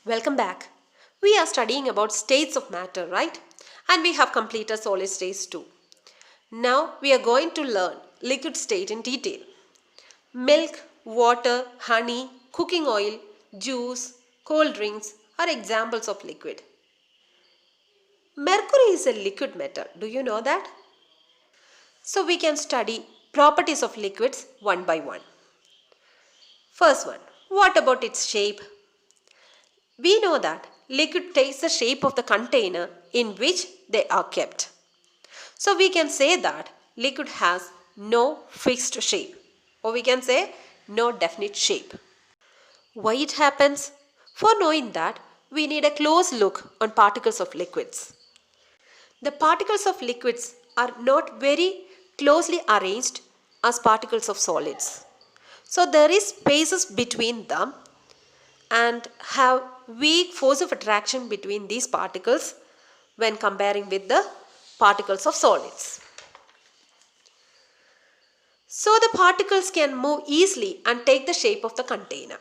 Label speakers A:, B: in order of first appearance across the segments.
A: Welcome back. We are studying about states of matter, right? And we have completed solid states too. Now we are going to learn liquid state in detail. Milk, water, honey, cooking oil, juice, cold drinks are examples of liquid. Mercury is a liquid metal. Do you know that? So we can study properties of liquids one by one. First one, what about its shape? We know that liquid takes the shape of the container in which they are kept. So we can say that liquid has no fixed shape, or we can say no definite shape. Why it happens? For knowing that, we need a close look on particles of liquids. The particles of liquids are not very closely arranged as particles of solids. So there is spaces between them and have weak force of attraction between these particles when comparing with the particles of solids. So the particles can move easily and take the shape of the container.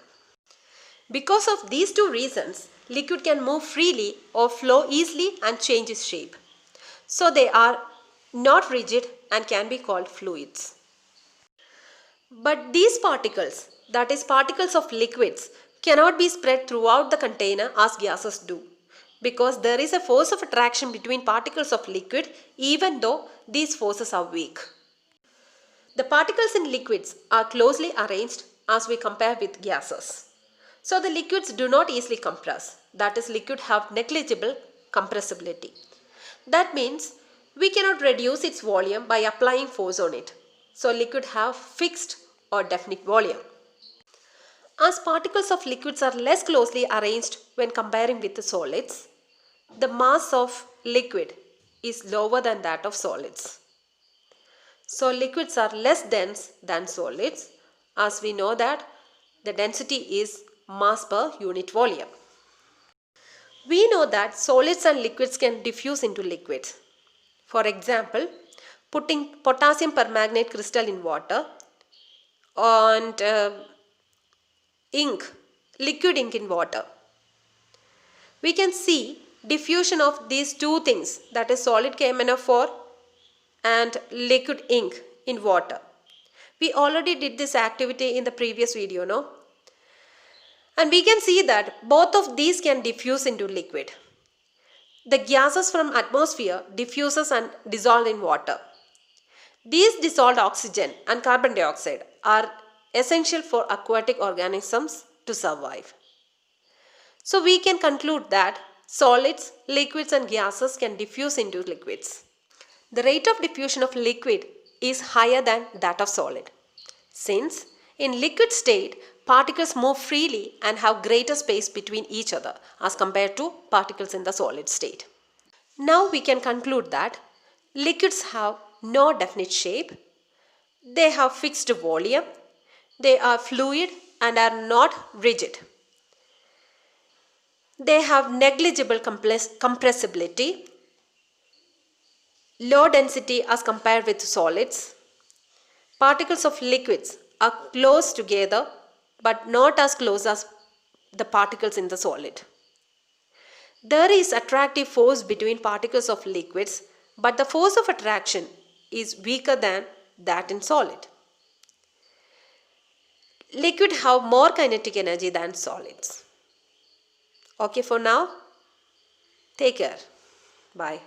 A: Because of these two reasons, liquid can move freely or flow easily and change its shape. So they are not rigid and can be called fluids. But these particles, that is particles of liquids, cannot be spread throughout the container as gases do, because there is a force of attraction between particles of liquid even though these forces are weak. The particles in liquids are closely arranged as we compare with gases. So the liquids do not easily compress, that is liquid have negligible compressibility. That means we cannot reduce its volume by applying force on it. So liquid have fixed or definite volume. As particles of liquids are less closely arranged when comparing with the solids, the mass of liquid is lower than that of solids. So liquids are less dense than solids, as we know that the density is mass per unit volume. We know that solids and liquids can diffuse into liquids. For example, putting potassium permanganate crystal in water and ink, liquid ink in water. We can see diffusion of these two things, that is solid KMnO4 and liquid ink in water. We already did this activity in the previous video, no? And we can see that both of these can diffuse into liquid. The gases from atmosphere diffuses and dissolve in water. These dissolved oxygen and carbon dioxide are essential for aquatic organisms to survive. So we can conclude that solids, liquids and gases can diffuse into liquids. The rate of diffusion of liquid is higher than that of solid, since in liquid state particles move freely and have greater space between each other as compared to particles in the solid state. Now we can conclude that liquids have no definite shape, they have fixed volume, they are fluid and are not rigid. They have negligible compressibility, low density as compared with solids. Particles of liquids are close together but not as close as the particles in the solid. There is attractive force between particles of liquids, but the force of attraction is weaker than that in solid. Liquid have more kinetic energy than solids. Okay, for now, take care. Bye.